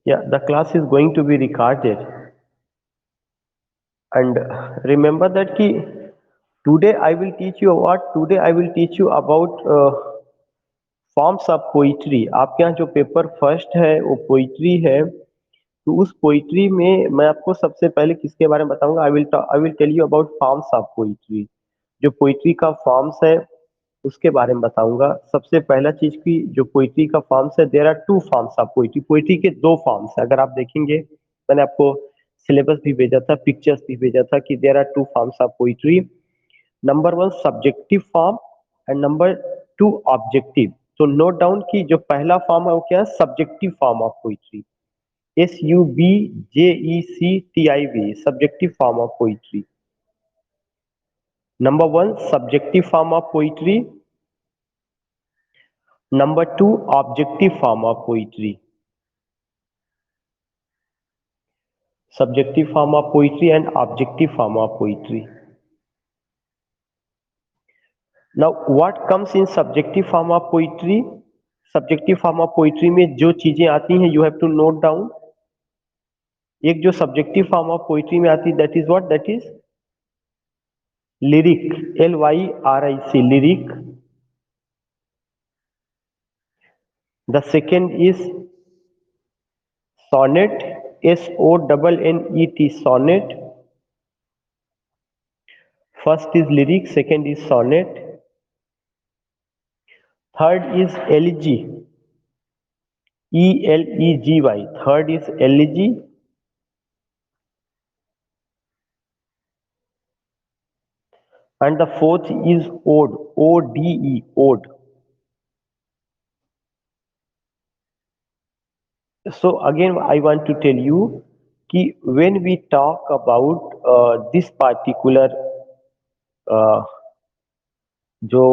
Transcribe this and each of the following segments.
Yeah, the class is going to be recorded. And remember that ki today I will teach you what? Today I will teach you about forms of poetry. आपके यहाँ जो paper first है वो poetry है, तो उस poetry में मैं आपको सबसे पहले किसके बारे में बताऊंगा? I will tell you about forms of poetry. जो पोइट्री का फॉर्म्स है उसके बारे में बताऊंगा। सबसे पहला चीज की जो पोइट्री का फॉर्म्स है, there are two forms of poetry. Poetry के दो फॉर्म्स है। अगर आप देखेंगे, मैंने आपको सिलेबस भी भेजा था, पिक्चर्स भी भेजा था कि there are two forms of poetry. Number one subjective form and number two objective. तो नोट डाउन की जो पहला फॉर्म है वो क्या है? Subjective form of poetry. SUBJECTIV, subjective form of poetry. Number one subjective form of poetry, number two objective form of poetry. Subjective form of poetry and objective form of poetry. Now what comes in subjective form of poetry? Subjective form of poetry में जो चीजें आती हैं you have to note down. एक जो subjective form of poetry में आती है that is what? That is lyric, LYRIC, lyric. The second is sonnet, SONNET, sonnet. First is lyric, second is sonnet. Third is elegy, ELEGY. Third is elegy. And the fourth is ode, ODE, ode. So again I want to tell you कि when we talk about this particular जो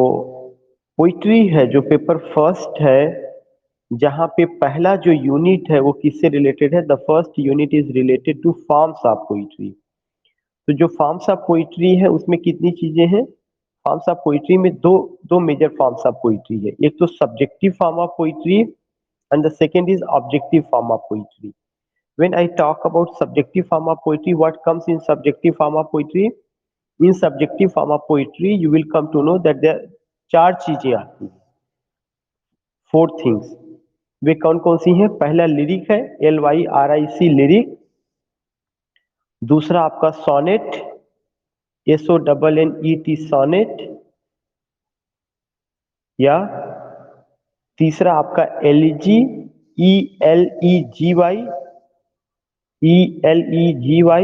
poetry है, जो paper first है, जहाँ पे पहला जो unit है वो किससे रिलेटेड है? The first unit is related to forms of poetry. तो जो फॉर्म्स ऑफ पोइट्री है उसमें कितनी चीजें हैं? फॉर्म्स ऑफ पोइट्री में दो दो मेजर फॉर्म्स ऑफ पोइट्री है। एक तो subjective form of poetry and the second is objective form of poetry. When I talk about subjective form of poetry, what comes in subjective form of poetry? In subjective form of poetry you will come to know that there चार चीजें आती हैं, four things. वे कौन कौन सी हैं? पहला lyric है, LYRIC, lyric. दूसरा आपका सोनेट, SONNET, सोनेट। या तीसरा आपका एलिजी, ELEGY, ELEGY।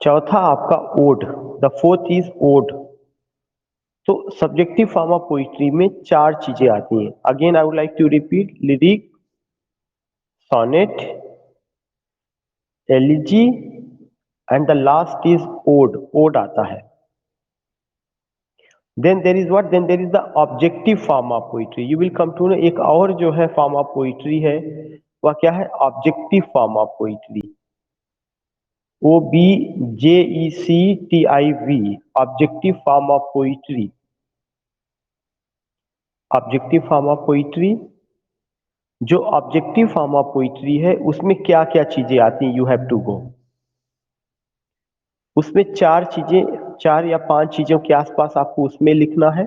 चौथा आपका ode, the fourth is ode. तो सब्जेक्टिव फॉर्म ऑफ पोइट्री में चार चीजें आती हैं। Again I would like to repeat, lyric, sonnet, elegy and the last is ode, ode आता है। Then there is what? Then there is the objective form of poetry. You will come to know एक और जो है form of poetry है, वह क्या है? Objective form of poetry, OBJECTIV, objective form of poetry. Objective form of poetry, जो objective form of poetry है उसमें क्या क्या चीजें आती हैं? You have to go. उसमें चार चीजें, चार या पांच चीजों के आसपास आपको उसमें लिखना है।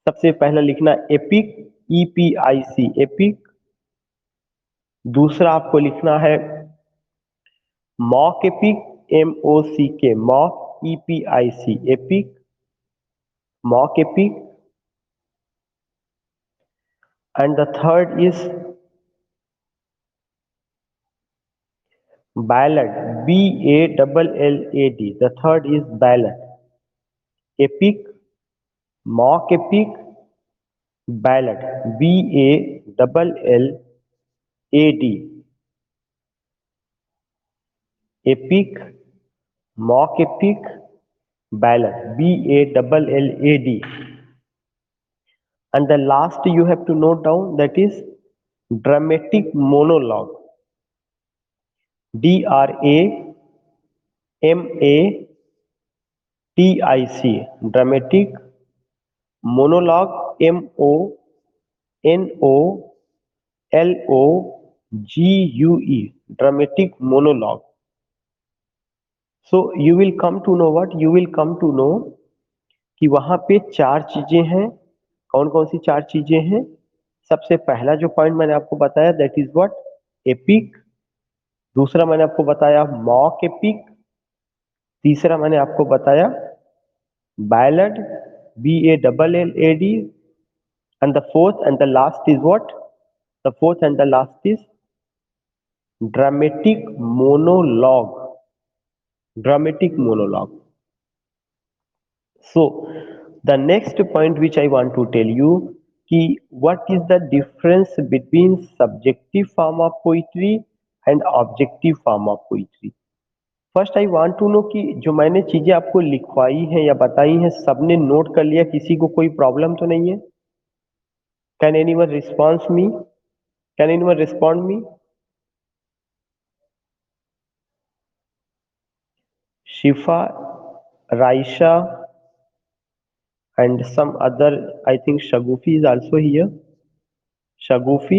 सबसे पहला लिखना एपिक, EPIC, एपिक। दूसरा आपको लिखना है mock epic, MOCK, mock, EPIC, epic, mock epic. And the third is ballad, BALLAD. The third is ballad, epic, mock epic, ballad, BALLAD, epic, mock epic, ballad, BALLAD. And the last you have to note down, that is dramatic monologue, DRAMATIC, dramatic monologue, MONOLOGUE, LOGUE, dramatic monologue. So you will come to know what? You will come to know कि वहां पे चार चीजें हैं। कौन कौन सी चार चीजें हैं? सबसे पहला जो पॉइंट मैंने आपको बताया दैट इज व्हाट? एपिक। दूसरा मैंने आपको बताया मॉक एपिक। तीसरा मैंने आपको बताया ballad, BALLAD। And the fourth and the last is what? The fourth and the last is dramatic monologue. Dramatic monologue. So the next point which I want to tell you कि what is the difference between subjective form of poetry and objective form of poetry. First I want to know कि जो मैंने चीजें आपको लिखवाई हैं या बताई हैं सबने नोट कर लिया, किसी को कोई प्रॉब्लम तो नहीं है? Can anyone response me? Can anyone respond me? Shifa, राइशा and some other, I think Shagufi is also here. Shagufi,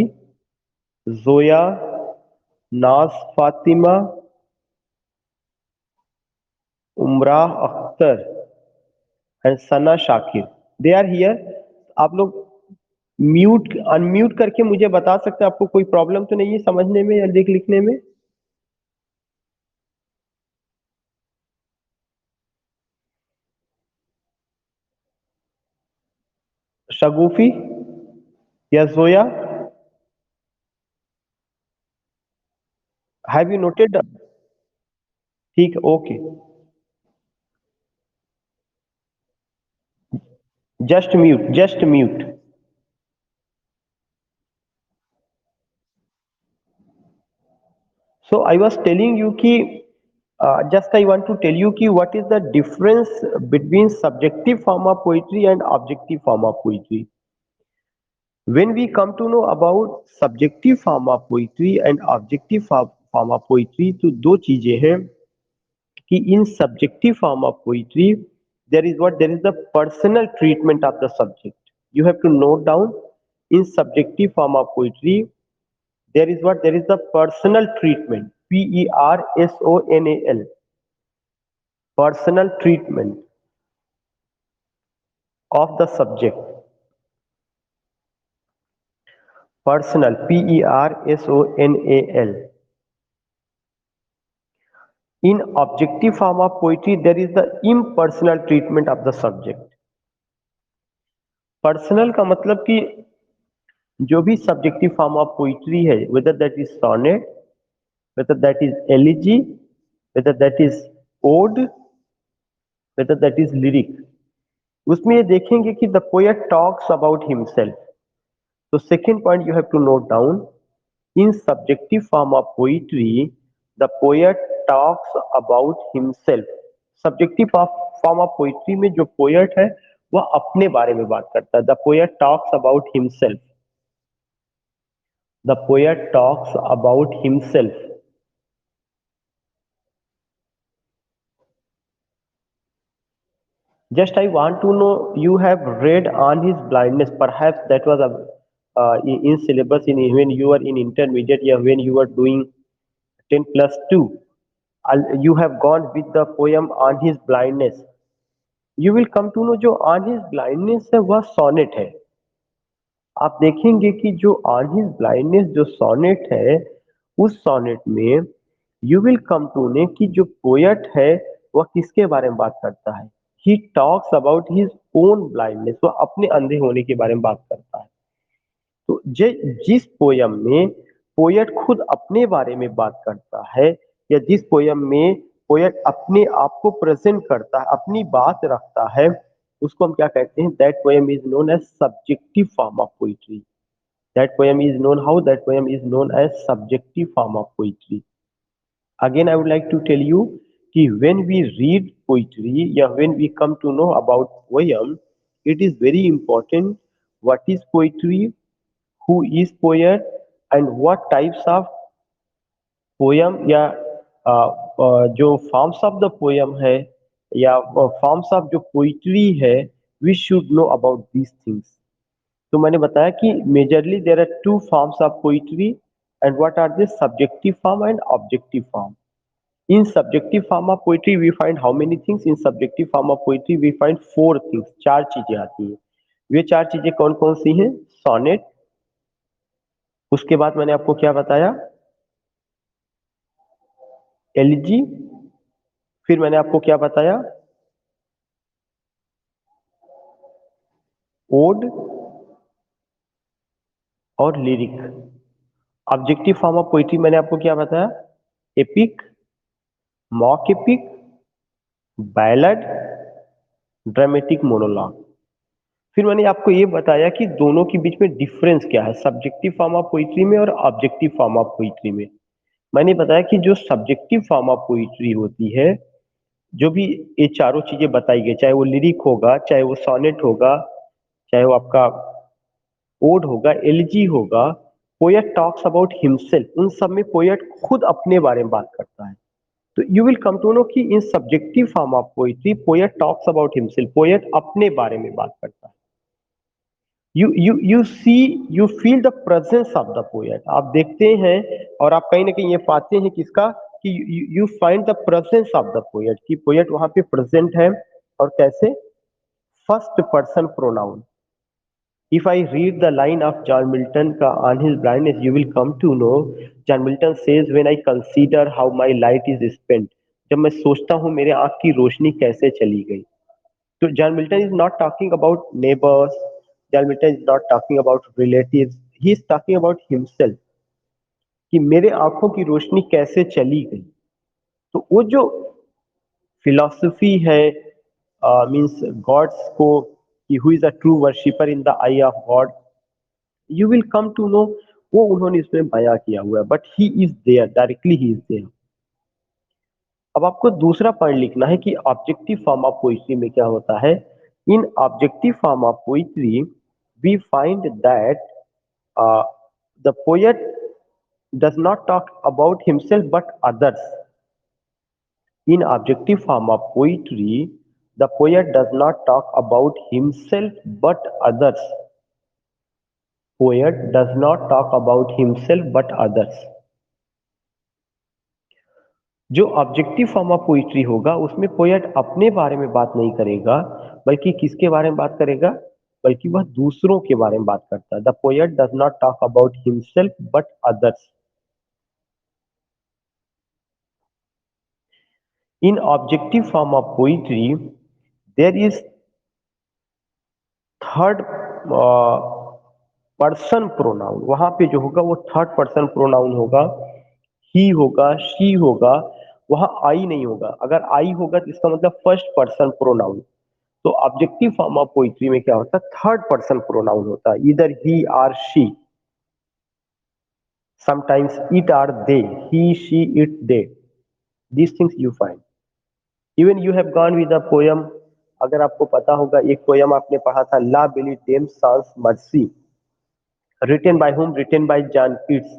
Zoya, Naz Fatima, Umrah Akhtar and Sana Shakir. They are here. आप लोग mute unmute करके मुझे बता सकते हैं आपको कोई problem तो नहीं है समझने में या देख लिखने में? शगुफी या जोया, हैव यू नोटेड? ठीक है, okay. Just mute, just mute. So I was telling you कि just I want to tell you कि what is the difference between subjective form of poetry and objective form of poetry. When we come to know about subjective form of poetry and objective form of poetry, तो दो चीजें हैं कि in subjective form of poetry there is the personal treatment of the subject. You have to note down in subjective form of poetry there is the personal treatment, PERSONAL, personal treatment of the subject. Personal, PERSONAL. In objective form of poetry there is the impersonal treatment of the subject. Personal का मतलब कि जो भी subjective form of poetry है, whether that is sonnet, whether that is elegy, whether that is ode, whether that is lyric, उसमें ये देखेंगे कि the poet talks about himself. तो second point you have to note down, in subjective form of poetry the poet talks about himself. Subjective form of poetry में जो poet है वह अपने बारे में बात करता है. The poet talks about himself. The poet talks about himself. Just I want to know, you have read on his blindness. Perhaps that was in syllabus in when you were in intermediate, yeah, when you were doing 10+2. You have gone with the poem on his blindness. You will come to know जो on his blindness है वह sonnet है. आप देखेंगे कि जो on his blindness जो sonnet है, उस सोनेट में यू विल कम टू ने कि जो पोएट है वह किसके बारे में बात करता है. He talks about his own blindness. वह अपने अंधे होने के बारे में बात करता है. तो जिस पोयम में पोएट खुद अपने बारे में बात करता है या जिस पोयम में पोएट अपने आप को प्रेजेंट करता है, अपनी बात रखता है, उसको हम क्या कहते हैं? That poem is known as subjective form of poetry. That poem is known how? That poem is known as subjective form of poetry. Again, I would like to tell you कि when we read poetry या when we come to know about poem, it is very important what is poetry, who is poet, and what types of poem या जो forms of the poem है या forms of जो poetry है, we should know about these things. तो मैंने बताया कि majorly there are two forms of poetry and what are the subjective form and objective form. In subjective form of poetry we find how many things? In subjective form of poetry we find four things. चार चीजें आती हैं. वे चार चीजें कौन कौन सी हैं? Sonnet, उसके बाद मैंने आपको क्या बताया? एलिजी, फिर मैंने आपको क्या बताया? ओड और lyric. Objective form of poetry मैंने आपको क्या बताया? Epic, mock epic, ballad, dramatic monologue. फिर मैंने आपको ये बताया कि दोनों के बीच में डिफरेंस क्या है सब्जेक्टिव फॉर्म ऑफ पोइट्री में और ऑब्जेक्टिव फॉर्म ऑफ पोइट्री में. मैंने बताया कि जो सब्जेक्टिव फॉर्म ऑफ पोइट्री होती है, जो भी ये चारों चीजें बताई गई, चाहे वो लिरिक होगा, चाहे वो सोनेट होगा, चाहे वो आपका ओड होगा, एलिजी होगा, पोएट टॉक्स अबाउट हिमसेल्फ. उन सब में पोएट खुद अपने बारे में बात करता है. तो you will come to know कि in subjective form of poetry poet talks about himself, poet अपने बारे में बात करता है. You feel the presence of the poet. आप देखते हैं और आप कहीं ना कहीं ये पाते हैं किसका, कि you find the presence of the poet, कि पोएट वहां पे प्रेजेंट है. और कैसे? First person pronoun. If I read the line of John Milton का on his blindness you will come to know. John Milton says when I consider how my light is spent. जब मैं सोचता हूं मेरे आंख की रोशनी कैसे चली गई. So John Milton is not talking about neighbors. John Milton is not talking about relatives. He is talking about himself. कि मेरे आंखों की रोशनी कैसे चली गई. तो वो जो फिलॉसफी है, मीन्स गॉड्स को, कि who is a true worshipper in the eye of God, you will come to know, वो उन्होंने इसमें बयां किया हुआ है. But he is there, directly he is there. अब आपको दूसरा पॉइंट लिखना है कि ऑब्जेक्टिव फॉर्म ऑफ पोइट्री में क्या होता है. In objective form of poetry we find that the poet does not talk about himself but others. In objective form of poetry, the poet does not talk about himself but others. Poet does not talk about himself but others. जो objective form of poetry होगा उसमें poet अपने बारे में बात नहीं करेगा, बल्कि किसके बारे में बात करेगा? बल्कि वह दूसरों के बारे में बात करता है. The poet does not talk about himself but others. In objective form of poetry there is third person pronoun. वहां पे जो होगा वो थर्ड पर्सन प्रोनाउन होगा. ही होगा, शी होगा, वहां आई नहीं होगा. अगर आई होगा तो इसका मतलब फर्स्ट पर्सन प्रोनाउन. तो ऑब्जेक्टिव फॉर्म ऑफ पोइट्री में क्या होता है? थर्ड पर्सन प्रोनाउन होता है. इधर he or she, sometimes it or they, he she it they. These things you find. Even you have gone with a poem. अगर आपको पता होगा, एक पोयम आपने पढ़ा था, la belle dame sans merci, written by whom? Written by John Keats.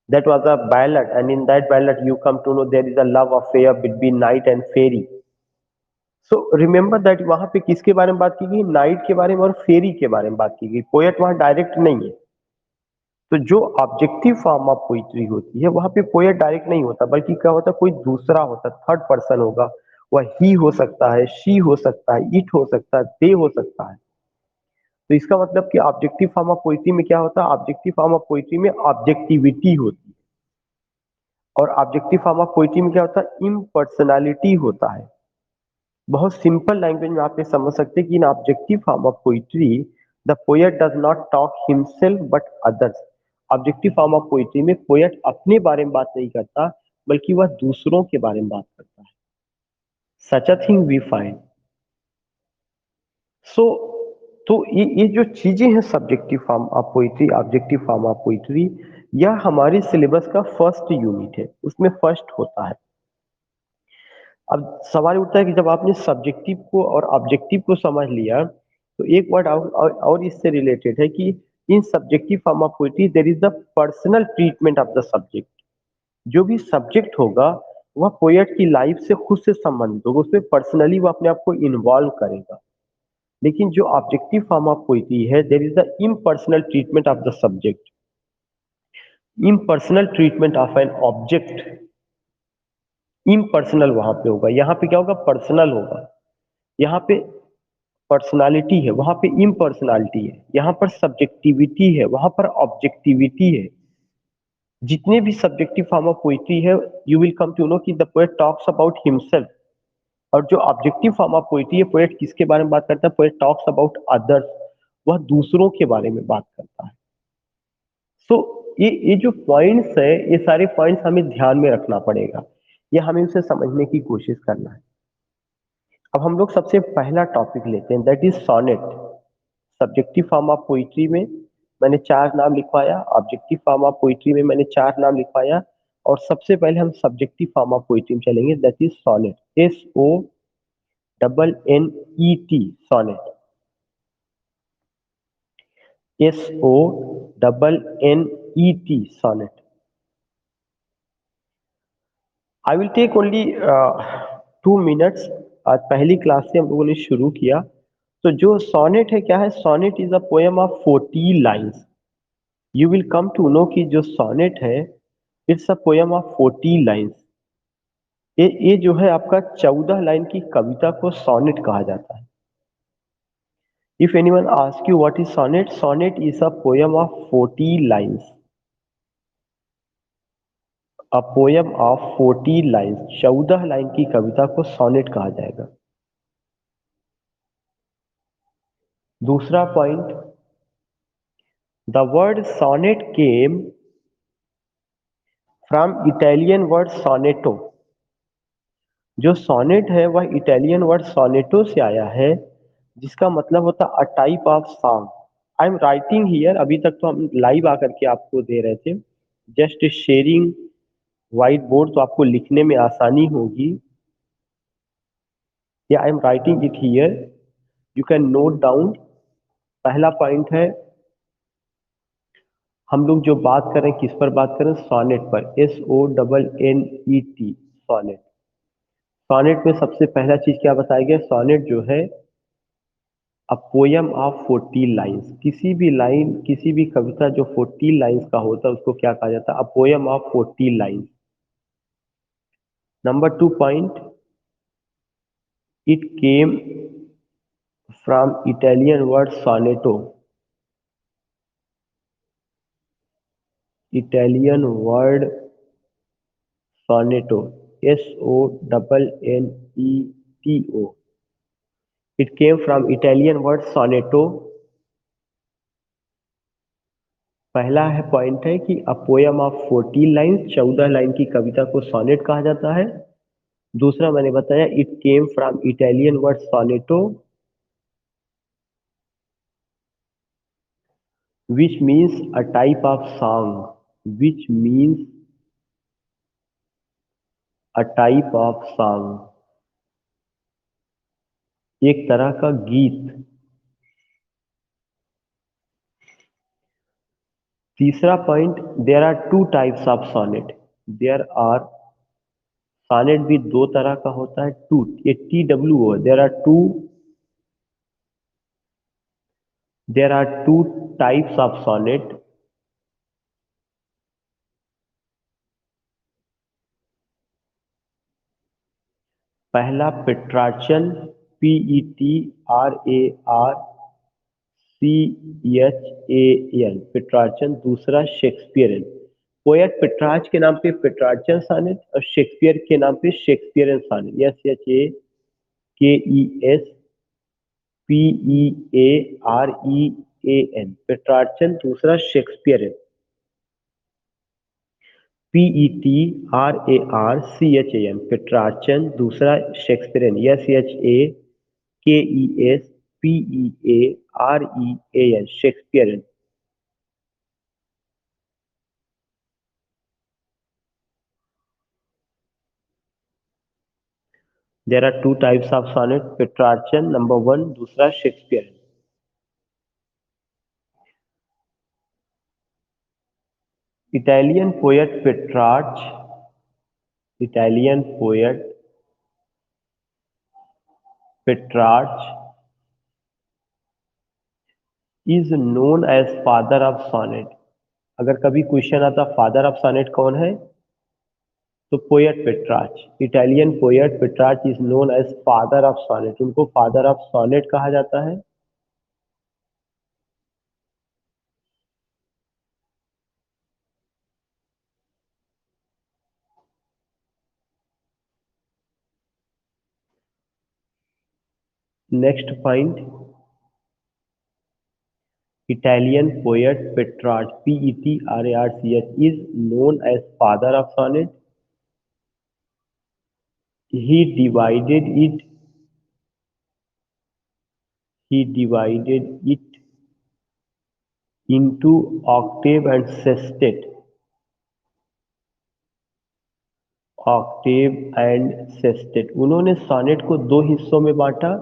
That was a ballad, and in that ballad you come to know there is a love affair between knight and fairy. So remember that वहां पे किसके बारे में बात की गई? Night के बारे में और फेरी के बारे में बात की गई. पोएट वहां डायरेक्ट नहीं है. तो जो ऑब्जेक्टिव फॉर्म ऑफ पोइट्री होती है वहां पे पोएट डायरेक्ट नहीं होता, बल्कि क्या होता है? कोई दूसरा होता है, थर्ड पर्सन होगा. वह ही हो सकता है, शी हो सकता है, इट हो सकता है, दे हो सकता है. तो इसका मतलब कि ऑब्जेक्टिव फॉर्म ऑफ पोइट्री में क्या होता है? ऑब्जेक्टिव फॉर्म ऑफ पोइट्री में ऑब्जेक्टिविटी होती है. और ऑब्जेक्टिव फॉर्म ऑफ पोइट्री में क्या होता है? इम्पर्सनैलिटी होता है. बहुत सिंपल लैंग्वेज में आप ये समझ सकते हैं कि in objective form of poetry the poet does not talk himself but others. Objective form of poetry में पोएट अपने बारे में बात नहीं करता, बल्कि वह दूसरों के बारे में बात करता है. सच अ थिंग वी फाइंड. सो तो ये जो चीजें हैं, subjective form of poetry, objective form of poetry, यह हमारे सिलेबस का फर्स्ट यूनिट है, उसमें फर्स्ट होता है. अब सवाल उठता है कि जब आपने सब्जेक्टिव को और ऑब्जेक्टिव को समझ लिया, तो एक वर्ड और इससे रिलेटेड है कि in subjective form of poetry there is the personal treatment of the subject. जो भी सब्जेक्ट होगा वह पोएट की लाइफ से खुद से संबंधित होगा, उसमें पर्सनली वो अपने आप को इन्वॉल्व करेगा. लेकिन जो ऑब्जेक्टिव फॉर्म ऑफ पोइट्री है, there is the impersonal treatment of the subject, impersonal treatment of an object. Impersonal वहां पे होगा, यहाँ पे क्या होगा, पर्सनल होगा। यहाँ पे पर्सनालिटी है, वहां पे इम्पर्सनालिटी है। यहाँ पर सब्जेक्टिविटी है, वहां पर ऑब्जेक्टिविटी है। जितने भी सब्जेक्टिव फॉर्म ऑफ पोइट्री है, you will come to know कि the poet talks about himself. और जो ऑब्जेक्टिव फॉर्म ऑफ पोइट्री है, पोएट किसके बारे में बात करता है, पोएट टॉक्स अबाउट अदर्स, वह दूसरों के बारे में बात करता है। सो ये जो पॉइंट्स है, ये सारे पॉइंट्स हमें ध्यान में रखना पड़ेगा, ये हमें उसे समझने की कोशिश करना है। अब हम लोग सबसे पहला टॉपिक लेते हैं, that is sonnet. Subjective form of poetry में मैंने चार नाम लिखवाया, ऑब्जेक्टिव फॉर्म ऑफ पोइट्री में मैंने चार नाम लिखवाया, और सबसे पहले हम सब्जेक्टिव फॉर्म ऑफ पोइट्री में चलेंगे, that is sonnet. SONNET, sonnet. SONNET, sonnet. I will take only 2 minutes. आज पहली क्लास से हम लोगों ने शुरू किया। तो जो सॉनेट है, क्या है, sonnet is a poem of 40 lines. You will come to know कि जो सॉनेट है, it's a poem of 40 lines. ये जो है आपका 14 लाइन की कविता को सॉनेट कहा जाता है। If anyone ask you what is sonnet, sonnet is a poem of 40 lines. A poem of 40 lines, 14 line की कविता को सॉनेट कहा जाएगा। दूसरा point, the word sonnet came from Italian word sonetto. जो सोनेट है वह इटालियन वर्ड सोनेटो से आया है, जिसका मतलब होता है a type of song. I am writing here, अभी तक तो हम लाइव आकर के आपको दे रहे थे, जस्ट शेयरिंग व्हाइट बोर्ड, तो आपको लिखने में आसानी होगी। या I am writing it here, you can note down. पहला पॉइंट है, हम लोग जो बात करें किस पर बात करें, सोनेट पर, SONNET, सोनेट। सोनेट में सबसे पहला चीज क्या बताया गया, सोनेट जो है अ पोयम ऑफ 40 लाइन्स। किसी भी लाइन, किसी भी कविता जो 40 लाइन्स का होता है, उसको क्या कहा जाता है, a poem of 40 lines. Number 2 point, it came from Italian word sonetto. Italian word sonetto, SONNETO। It came from Italian word sonetto. पहला है पॉइंट है कि a poem of 40 lines, 14 line की कविता को सोनेट कहा जाता है। दूसरा मैंने बताया, it came from Italian word sonetto, which means a type of song, which means a type of song, एक तरह का गीत। तीसरा point, there are two types of sonnet. There are, sonnet भी दो तरह का होता है, टू, ये TWO, there are two types of sonnet. पहला पेट्रार्चन, PETRARCHAN, पेट्रार्चन। दूसरा शेक्सपियरन। पोएट पेट्रार्च के नाम पे पेट्रार्चन सानेट, और शेक्सपियर के नाम पे शेक्सपियरन सानेट। SHAKESPEAREAN, Petrarchan. दूसरा शेक्सपियरन, PETRARCHAN, पेट्रार्चन। दूसरा Shakespearean, SHAKESPEAREAN, Shakespearean. There are two types of sonnet, Petrarchan number one, दूसरा Shakespeare. Italian poet Petrarch, Italian poet Petrarch is known as father of sonnet. अगर कभी question आता father of sonnet कौन है, तो poet Petrarch, Italian poet Petrarch is known as father of sonnet, उनको father of sonnet कहा जाता है। Next point, Italian poet Petrarch Petrarch is known as father of sonnet. he divided it he divided it into octave and sestet, Octave and sestet. उन्होंने sonnet को दो हिस्सों में बांटा,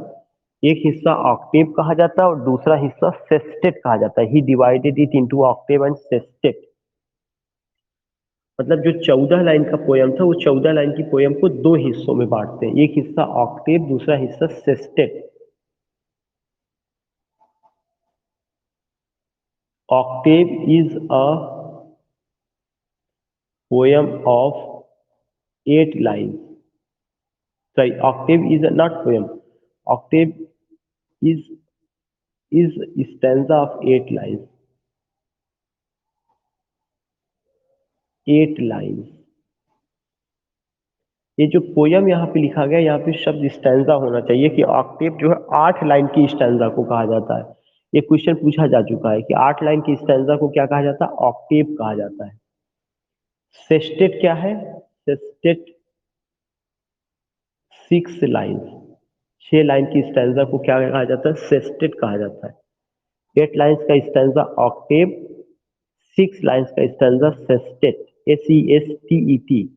एक हिस्सा ऑक्टेव कहा जाता है और दूसरा हिस्सा सेस्टेट कहा जाता है। He divided it into octave and sestet. मतलब जो 14 लाइन का पोयम था, वो 14 लाइन की पोयम को दो हिस्सों में बांटते हैं, एक हिस्सा ऑक्टेव, दूसरा हिस्सा sestet. Octave is a poem of 8 line, sorry, octave is not poem, octave is is stanza of 8 lines, 8 lines। ये जो पोयम यहाँ पे लिखा गया, यहाँ पे शब्द स्टैंजा होना चाहिए कि ऑक्टेव जो है 8 लाइन की स्टैंजा को कहा जाता है। ये क्वेश्चन पूछा जा चुका है कि 8 लाइन की स्टैंजा को क्या कहा जाता है, ऑक्टेव कहा जाता है। सेस्टेट क्या है, सेस्टेट 6 लाइन, 6 लाइन की स्टैंजा को क्या कहा जाता है, सेस्टेट कहा जाता है। 8 लाइन्स का स्टैंजा ऑक्टेव, 6 लाइन्स का stanza sestet, SESTET।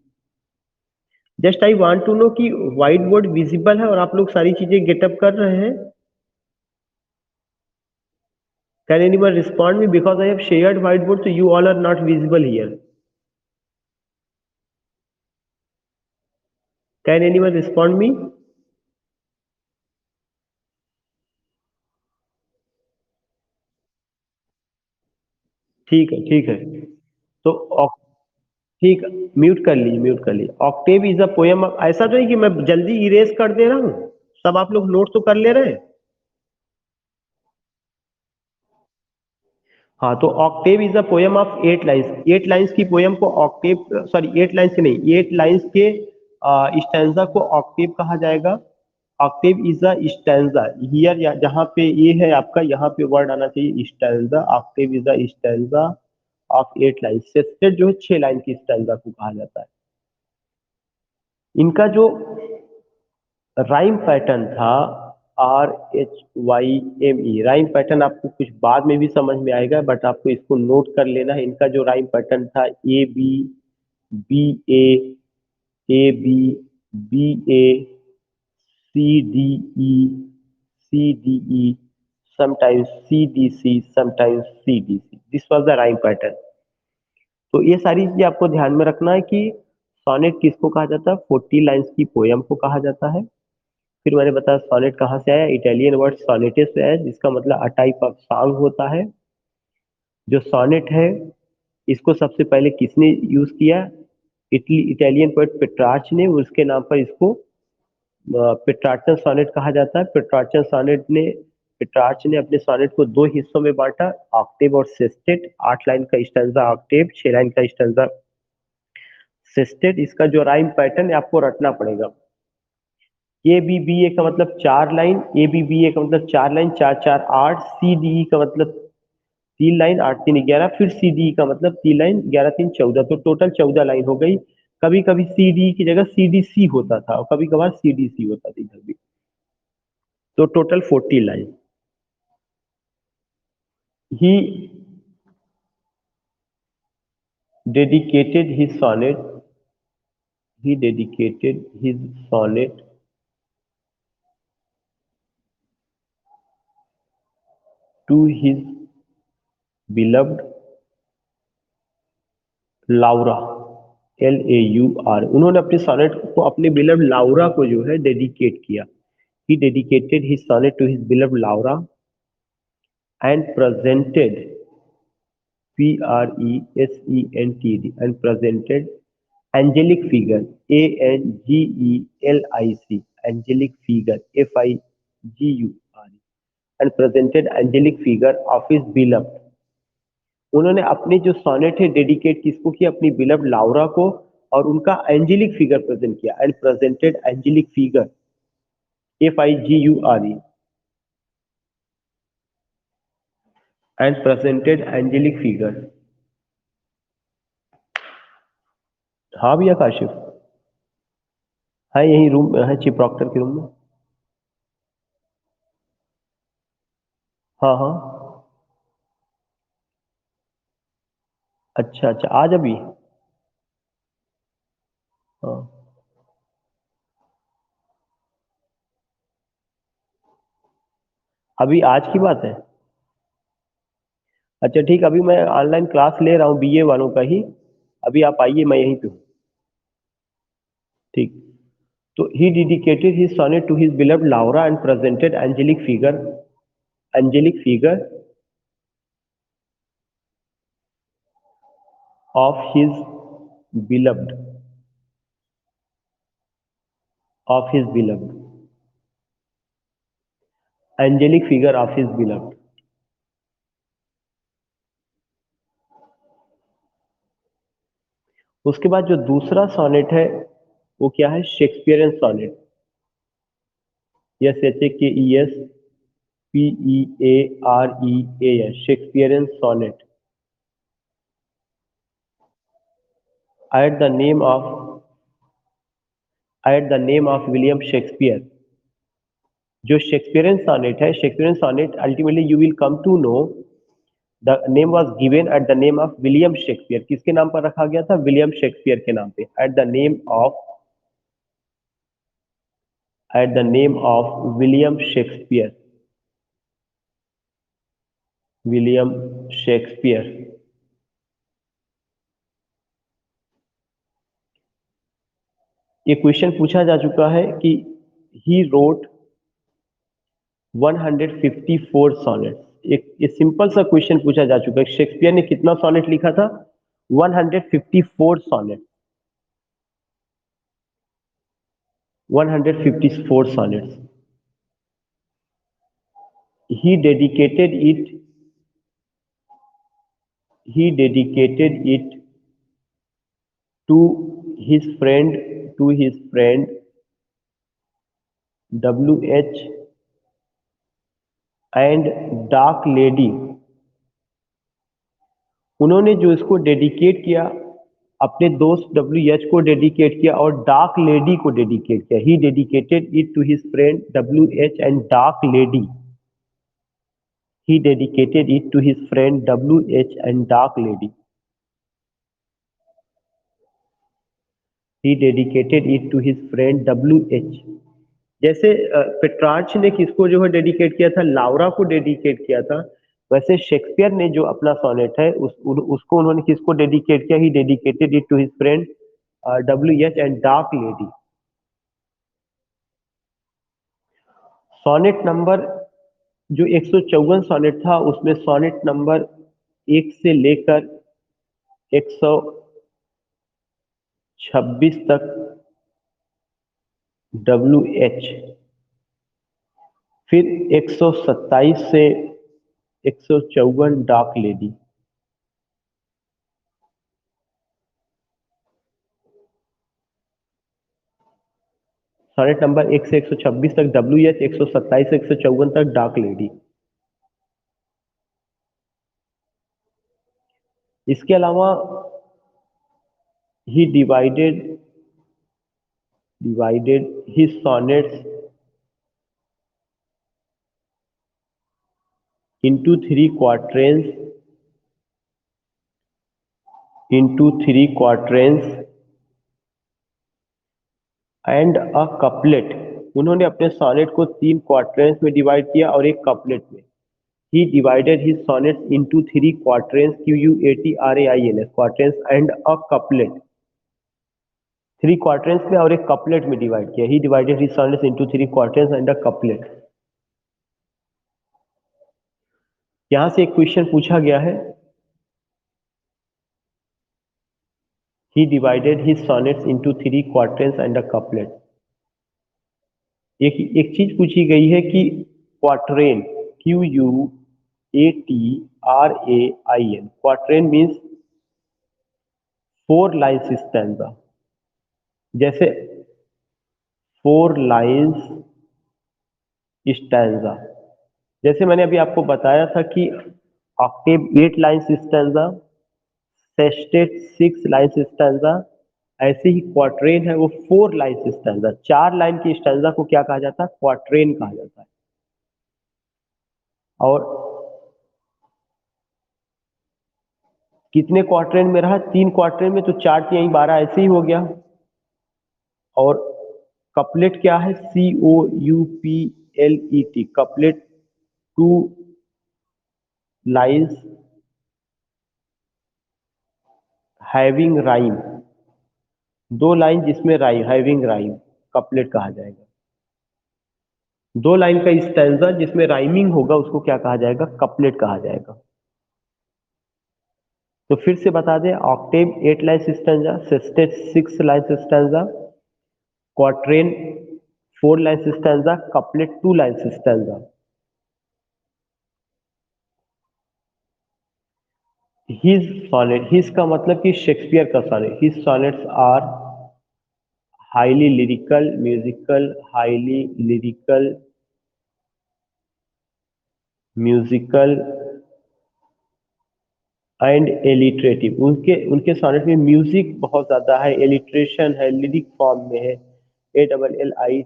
Just I want to know कि व्हाइट बोर्ड विजिबल है और आप लोग सारी चीजें गेटअप कर रहे हैं। Can anyone respond me, because I have shared white board, so you all are not visible here. Can anyone respond me? ठीक है, ठीक है। तो ठीक, म्यूट कर लीजिए, म्यूट कर लीजिए। ऑक्टेव इज अ पोयम, ऐसा तो नहीं कि मैं जल्दी इरेज कर दे रहा हूँ, सब आप लोग नोट तो कर ले रहे हैं। हाँ, तो Octave is a poem of 8 lines, 8 lines की पोयम को ऑक्टेव, सॉरी 8 लाइन्स की नहीं, 8 लाइन्स के स्टैंजा को ऑक्टेव कहा जाएगा। Octave is a stanza here, जहाँ पे ये है आपका, यहाँ पे वर्ड आना चाहिए stanza. Octave is a stanza of 8 lines. Sestet जो है 6 लाइन की स्टैंजा को कहा जाता है। इनका जो राइम पैटर्न था, RHYME, राइम पैटर्न आपको कुछ बाद में भी समझ में आएगा, बट आपको इसको नोट कर लेना है। इनका जो राइम पैटर्न था, AB, BA, CDE, sometimes CDC, sometimes CDC, this was the rhyme pattern। तो ये सारी चीजें आपको ध्यान में रखना है कि सोनेट किसको कहा जाता है, 40 लाइन्स की पोयम को कहा जाता है। फिर मैंने बताया सोनेट कहाँ से आया, इटालियन वर्ड सोनेटे से आया, जिसका मतलब अ टाइप ऑफ सॉन्ग होता है। जो सोनेट है, इसको सबसे पहले किसने यूज किया, इटालियन पोएट पेट्रार्च ने, उसके नाम पर इसको पेट्रार्चन सोनेट कहा जाता है। पेट्रार्च ने अपने सोनेट को दो हिस्सों में बांटा, ऑक्टेव और सेस्टेट। 8 लाइन का स्टैंजा ऑक्टेव, 6 लाइन का स्टैंजा सेस्टेट। इसका जो राइम पैटर्न है आपको रटना पड़ेगा। ABBA का मतलब 4 लाइन, ABBA का मतलब 4 लाइन, 4 4 8। CDE का मतलब 3 लाइन, 8 3 11। फिर CDE का मतलब 3 लाइन, 11 3 14, तो टोटल 14 लाइन हो गई। कभी कभी CDE की जगह CDC होता था और कभी कभार CDC होता था इधर भी। तो total 40 line. He dedicated his sonnet. He dedicated his sonnet to his beloved लाउरा, LAUR। उन्होंने अपने सोनेट को अपने बिलव्ड लाउरा को जो है डेडिकेट किया। He dedicated his sonnet to his beloved Laura and presented presented and presented angelic figure angelic angelic figure figure and presented angelic figure of his beloved. उन्होंने अपने जो सोनेट है डेडिकेट किसको किया, अपनी बिलव्ड लाउरा को, और उनका एंजेलिक फिगर प्रेजेंट किया and presented angelic figure figure and presented angelic figure. हाँ भैया काशिफ है, यही रूम है चीफ प्रॉक्टर के रूम में। हाँ हाँ। अच्छा अच्छा, आज अभी। हाँ अभी आज की बात है। अच्छा ठीक, अभी मैं ऑनलाइन क्लास ले रहा हूँ बीए वालों का ही। अभी आप आइए, मैं यहीं पे हूँ। ठीक। तो he dedicated his sonnet to his beloved Laura and presented angelic figure of his beloved of his beloved angelic figure of his beloved. उसके बाद जो दूसरा सोनेट है वो क्या है, Shakespearean sonnet. SHAKESPEAREAN Shakespearean sonnet at the name of William Shakespeare. जो Shakespearean sonnet है, Shakespearean sonnet ultimately you will come to know the name was given at the name of William Shakespeare. किसके नाम पर रखा गया था, William Shakespeare के नाम पे, eight the name of William Shakespeare. ये क्वेश्चन पूछा जा चुका है कि ही रोट 154 सॉनेट। एक सिंपल सा क्वेश्चन पूछा जा चुका है, शेक्सपियर ने कितना सॉनेट लिखा था, 154 sonnet, 154 sonnets. He dedicated it he dedicated it to his friend W.H. and Dark Lady। उन्होंने जो इसको डेडिकेट किया अपने दोस्त W.H. को डेडिकेट किया और डार्क लेडी को डेडिकेट किया। He dedicated it to his friend W.H. And dark lady. He dedicated it to his friend W.H. and Dark Lady. He dedicated it to his friend W.H. जैसे पेट्रार्च ने किसको जो है dedicate किया था, लाउरा को डेडिकेट किया था, वैसे शेक्सपियर ने जो अपना सोनेट है उसको उन्होंने किसको डेडिकेट किया, he dedicated it to his friend W.H. And dark lady. Sonnet number जो 154 सोनेट था उसमें सोनेट नंबर 1 से लेकर 126 तक WH, फिर 127 से 154 डार्क लेडी। सोनेट नंबर 1 से 126 तक WH, 127 से 154 तक डार्क लेडी। इसके अलावा ही divided his sonnets into three quatrains and a couplet. उन्होंने अपने सोनेट को 3 क्वार्टरेंस में डिवाइड किया और एक कपलेट में। ही divided his sonnets into 3 quatrains QUATRAINS quatrains and a couplet. 3 quatrains में और एक कपलेट में डिवाइड किया। ही divided his sonnets into 3 quatrains and a couplet. यहां से एक क्वेश्चन पूछा गया है, he divided his sonnets into 3 क्वार्टेंस and a couplet. एक एक चीज पूछी गई है कि क्वार्टरेन, QUATRAIN, क्वार्टरेन मीन्स 4 लाइन्स स्टैंजा। जैसे 4 लाइन्स स्टैंजा, जैसे मैंने अभी आपको बताया था कि Octave 8 lines stanza, sestet 6 lines stanza, ऐसे ही क्वार्टरेन है वो 4 लाइन्स स्टैंजा। 4 लाइन की स्टैंजा को क्या कहा जाता है? क्वार्टरेन कहा जाता है। और कितने क्वार्टरेन में रहा? 3 क्वार्टरेन में, तो 4 3 12 ऐसे ही हो गया। और कपलेट क्या है? COUPLET, couplet 2 lines having rhyme, 2 line जिसमें राइम, हैविंग राइम, कपलेट कहा जाएगा। 2 लाइन का स्टैंजा जिसमें राइमिंग होगा उसको क्या कहा जाएगा? कपलेट कहा जाएगा। तो फिर से बता दें, octave 8 lines stanza, sestet 6 lines stanza, quatrain 4 lines stanza, couplet 2 lines stanza. His sonnet, his का मतलब कि शेक्सपियर का sonnet, his sonnets are highly lyrical, musical, highly lyrical, musical and alliterative. उनके उनके सॉनेट में म्यूजिक बहुत ज्यादा है, एलिट्रेशन है, लिरिक फॉर्म में है, ALLITERATIV।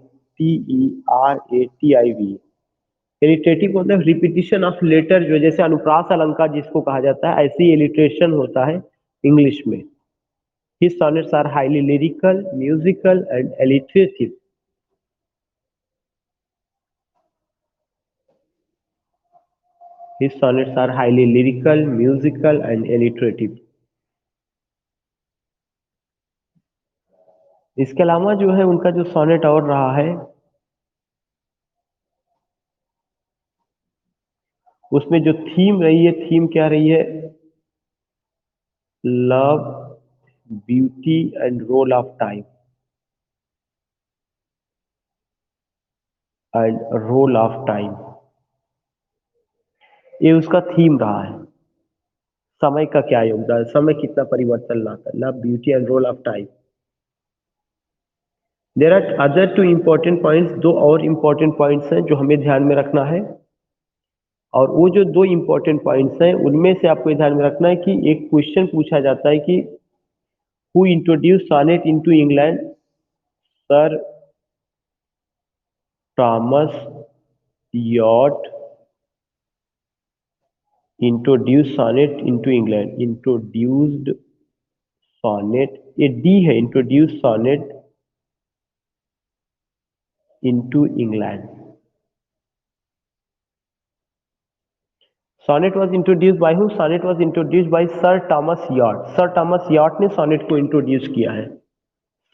एलिटरेटिव मतलब रिपीटिशन ऑफ लेटर, जो जैसे अनुप्रास अलंकार जिसको कहा जाता है, ऐसे ही एलिट्रेशन होता है इंग्लिश में। His sonnets are highly lyrical, musical and alliterative. His sonnets are highly lyrical, musical and alliterative। इसके अलावा जो है उनका जो सोनेट और रहा है, उसमें जो थीम रही है, थीम क्या रही है? Love, beauty and role of time, and role of time, ये उसका थीम रहा है। समय का क्या योगदान, समय कितना परिवर्तन लाता है, love, beauty and role of time. There are other 2 important points, 2 और इम्पोर्टेंट पॉइंट्स हैं जो हमें ध्यान में रखना है। और वो जो 2 इम्पोर्टेंट पॉइंट्स हैं उनमें से आपको ध्यान में रखना है कि एक क्वेश्चन पूछा जाता है कि who introduce sonnet into England? Sir Thomas Wyatt introduce sonnet into England. Introduced sonnet, ये डी है, introduce sonnet into England. Sonnet was introduced by who? Sonnet was introduced by Sir Thomas Wyatt. Sir Thomas Wyatt ने sonnet को introduce किया है।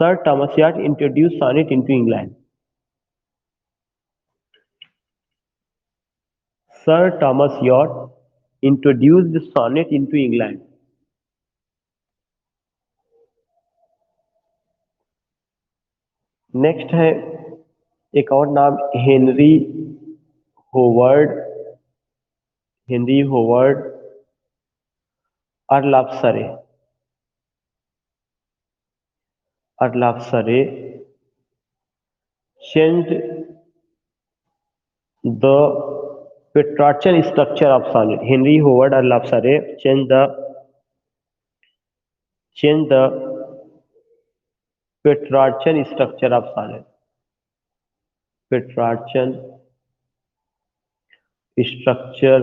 Sir Thomas Wyatt introduce sonnet into England. Sir Thomas Wyatt introduced sonnet into England. Next है एक और नाम, Henry Howard, Henry Howard earl of सरे। Earl of सरे changed the Petrarchan structure of sonnet. Henry Howard Earl of Surrey changed the Petrarchan structure of sonnet. Petrarchan structure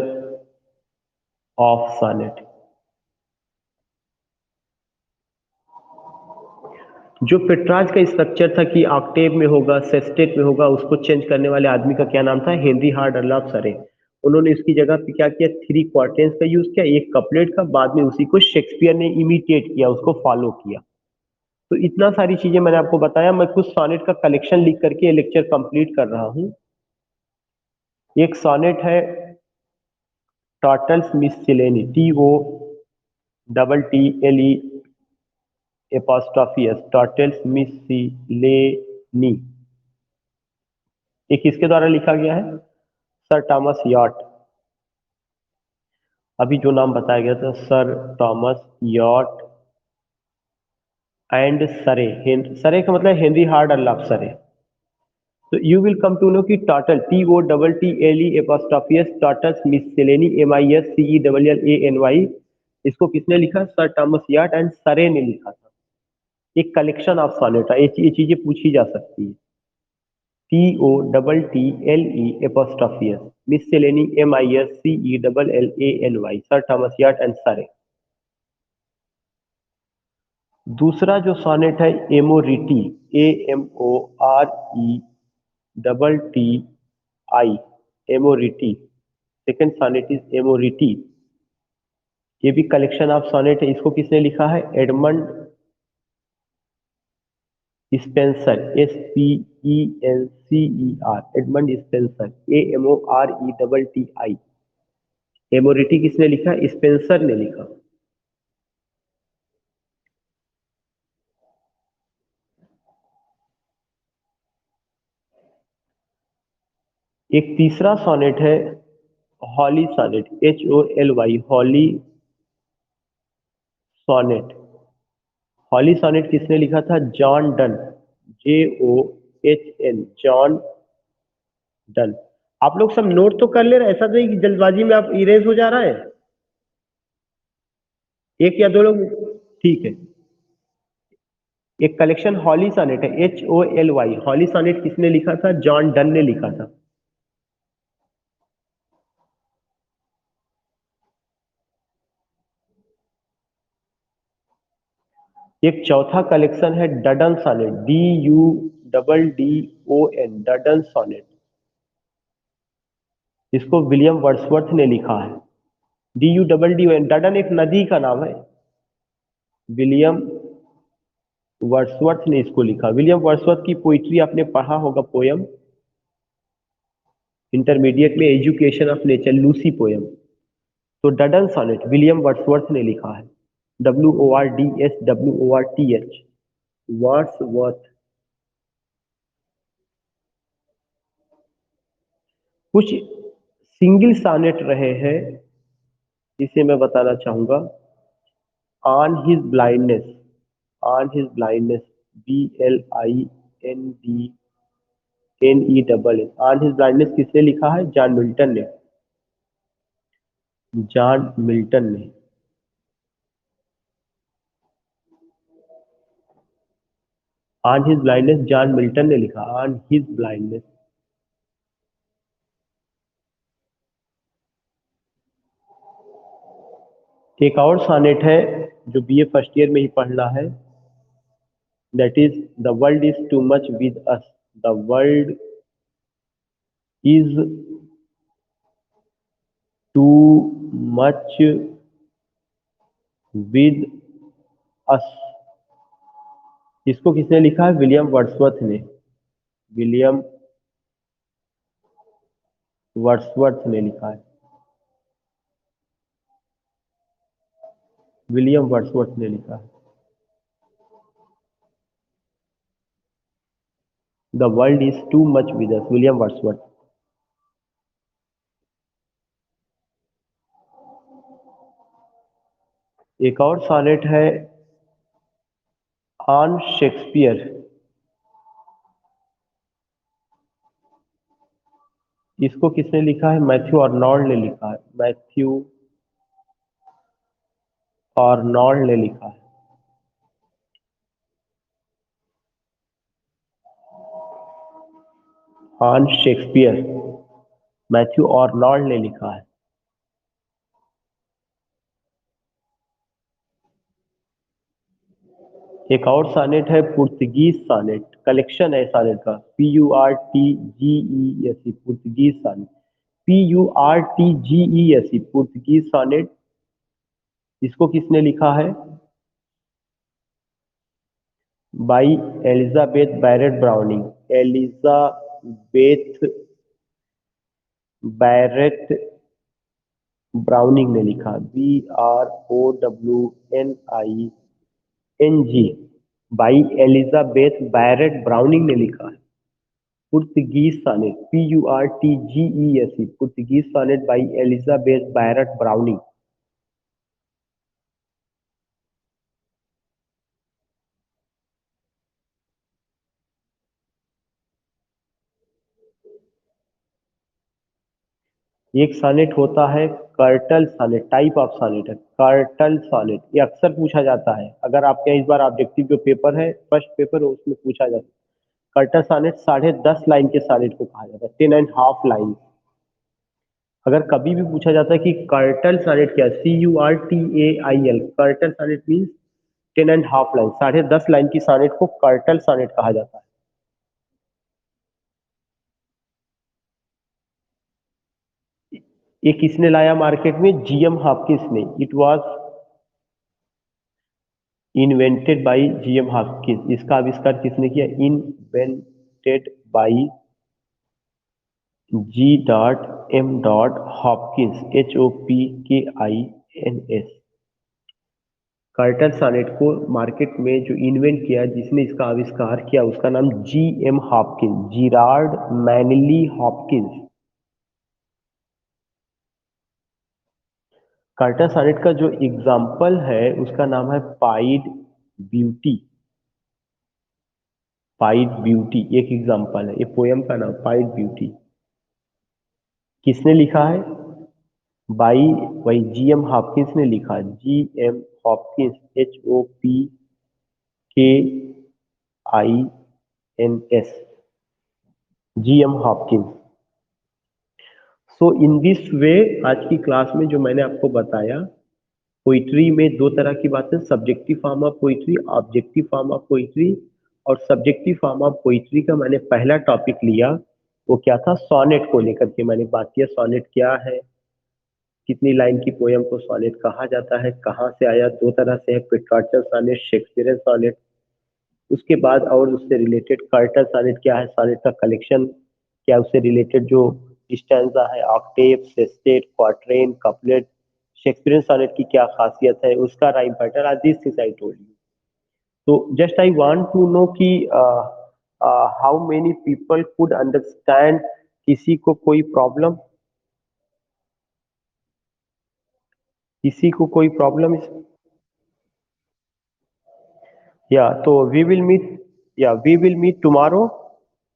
of sonnet। जो पेट्राज का structure था कि ऑक्टेव में होगा, sestet में होगा, उसको चेंज करने वाले आदमी का क्या नाम था? हेनरी हार्ड अर्ल ऑफ सरे। उन्होंने इसकी जगह पे क्या किया? 3 क्वार्टेंस का यूज किया, एक कपलेट का, बाद में उसी को शेक्सपियर ने इमिटेट किया, उसको फॉलो किया। तो इतना सारी चीजें मैंने आपको बताया। मैं कुछ सॉनेट का कलेक्शन लिख करके ये लेक्चर कंप्लीट कर रहा हूँ। एक सॉनेट है Tottel's miscellany, TOTTLE apostrophe S, Tottel's miscellany, ये किसके द्वारा लिखा गया है? Sir Thomas Wyatt. अभी जो नाम बताया गया था, सर थॉमस यॉट एंड सरे। सरे का मतलब हेनरी हार्ड अल्लाफ सरे। तो you will come to know कि turtle, TOTTLE apostrophe S, Tottel's मिससेलेनी, MISCELLANY, इसको किसने लिखा? सर थॉमस यॉट एंड सरे ने लिखा था। एक कलेक्शन ऑफ सॉनेट है, ये चीजें पूछी जा सकती है। TOTTLE apostrophe S, miscellany, MISCELLANY, sir Thomas Wyatt and Surrey. दूसरा जो सॉनेट है Amoretti, AMORETTI, Amoretti, second sonnet is Amoretti. ये भी कलेक्शन ऑफ सॉनेट है, इसको किसने लिखा है? Edmund Spenser, SPENCER, Edmund Spenser, AMORETTI। एमोरिटी किसने लिखा? स्पेंसर ने लिखा। एक तीसरा सॉनेट है हॉली सॉनेट, HOLY, हॉली सॉनेट। हॉली सॉनेट किसने लिखा था? John Donne, JOHN, John Donne. आप लोग सब नोट तो कर ले रहे हैं, ऐसा नहीं कि जल्दबाजी में आप इरेज हो जा रहा है। एक या दो लोग, ठीक है। एक कलेक्शन हॉली सॉनेट है, HOLY, हॉली सॉनेट किसने लिखा था? जॉन डन ने लिखा था। एक चौथा कलेक्शन है Duddon sonnet, DUDDON, Duddon sonnet. इसको विलियम वर्ड्सवर्थ ने लिखा है। DUDDON, डडन एक नदी का नाम है। विलियम वर्ड्सवर्थ ने इसको लिखा। विलियम वर्ड्सवर्थ की पोइट्री आपने पढ़ा होगा, पोयम इंटरमीडिएट में, education of nature, Lucy poem. तो डडन सॉनेट विलियम वर्ड्सवर्थ ने लिखा है, WORDSWORTH, वर्ड्सवर्थ। कुछ सिंगल सॉनेट रहे हैं, जिसे मैं बताना चाहूंगा। On his blindness, on his blindness, BLINDNESS, on his blindness किसने लिखा है? जॉन मिल्टन ने, जॉन मिल्टन ने। On his blindness John Milton ने लिखा, ऑन हिज ब्लाइंडनेस। एक और सॉनेट है जो BA फर्स्ट ईयर में ही पढ़ना है, that is the world is too much with us, the world is too much with us. इसको किसने लिखा है? विलियम वर्ड्सवर्थ ने, विलियम वर्ड्सवर्थ ने लिखा है, विलियम वर्ड्सवर्थ ने लिखा है। The world is too much with us, William Wordsworth. एक और सॉनेट है ऑन शेक्सपियर। इसको किसने लिखा है? मैथ्यू आर्नोल्ड ने लिखा है, मैथ्यू आर्नोल्ड ने लिखा है। ऑन शेक्सपियर, मैथ्यू आर्नोल्ड ने लिखा है। एक और सानेट है पुर्तगीज सानेट, कलेक्शन है सानेट का, PURTGESE, Portuguese sonnet, PURTGESE, Portuguese sonnet. इसको किसने लिखा है? By Elizabeth Barrett Browning, Elizabeth Barrett Browning ने लिखा, BROWNING, by Elizabeth Barrett Browning ने लिखा है। Portuguese sonnet, PURTGESE, Portuguese sonnet by Elizabeth Barrett Browning. एक सॉनेट होता है curtal sonnet, type of sonnet है कर्टल सॉनेट, ये अक्सर पूछा जाता है। अगर आपके इस बार ऑब्जेक्टिव जो पेपर है, फर्स्ट पेपर है, उसमें पूछा जाता है। कर्टल सॉनेट 10.5 लाइन के सॉनेट को कहा जाता है, 10.5 लाइन। अगर कभी भी पूछा जाता है कि कर्टल सॉनेट क्या है, CURTAIL, curtal sonnet means 10.5 line, 10.5 line की सॉनेट को कर्टल सॉनेट कहा जाता है। ये किसने लाया मार्केट में? GM हॉपकिंस ने। It was invented by GM Hopkins. इसका आविष्कार किसने किया? Invented by G.M. Hopkins, HOPKINS। Curtal sonnet को मार्केट में जो इन्वेंट किया, जिसने इसका आविष्कार किया, उसका नाम GM Hopkins, Gerard Manley Hopkins. Curtal sonnet का जो एग्जाम्पल है उसका नाम है पाइड ब्यूटी। पाइड ब्यूटी एक एग्जाम्पल है, ये पोयम का नाम पाइड ब्यूटी। किसने लिखा है? बाई वही GM हॉपकिंस ने लिखा, GM Hopkins, HOPKINS, GM Hopkins. So in this way, आज की क्लास में जो मैंने आपको बताया, पोइट्री में दो तरह की बातें, subjective form of poetry, objective form of poetry. और सब्जेक्टिव फॉर्म ऑफ पोइट्री का मैंने पहला टॉपिक लिया, वो क्या था? सॉनेट को लेकर के मैंने बात किया। सॉनेट क्या है, कितनी लाइन की पोयम को सॉनेट कहा जाता है, कहाँ से आया, दो तरह से है, पेट्रार्चल सॉनेट, शेक्सपियरियन सॉनेट। उसके बाद और उससे रिलेटेड कर्टल सॉनेट क्या है, सॉनेट का कलेक्शन क्या, उससे रिलेटेड जो स्टैंजा है, octave, sestet, quatrain, couplet, Shakespearean sonnet की क्या खासियत है, उसका राइम पैटर्न, आज this things I told you. तो just I want to know कि how many people could understand. किसी को कोई प्रॉब्लम? किसी को कोई प्रॉब्लम? या तो वी विल मीट टुमारो।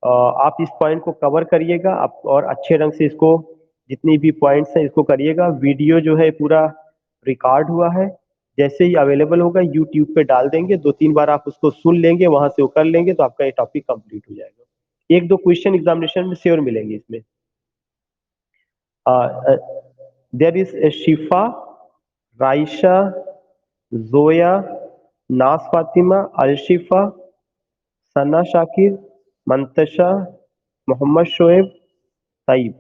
आप इस पॉइंट को कवर करिएगा, आप और अच्छे ढंग से इसको, जितनी भी पॉइंट्स हैं इसको करिएगा। वीडियो जो है पूरा रिकॉर्ड हुआ है, जैसे ही अवेलेबल होगा यूट्यूब पे डाल देंगे, 2-3 बार आप उसको सुन लेंगे, वहां से वो कर लेंगे, तो आपका ये टॉपिक कंप्लीट हो जाएगा। 1-2 क्वेश्चन एग्जामिनेशन में श्योर मिलेंगे इसमें। देयर इज शिफा, राइशा, जोया, नाज फातिमा, अलशिफा, सना शाकिर, मंतशा, मोहम्मद शोएब, ताइब।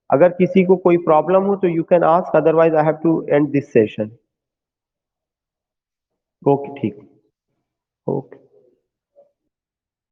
अगर किसी को कोई प्रॉब्लम हो तो you can ask, otherwise I have to end this session. Okay, ठीक। ओके।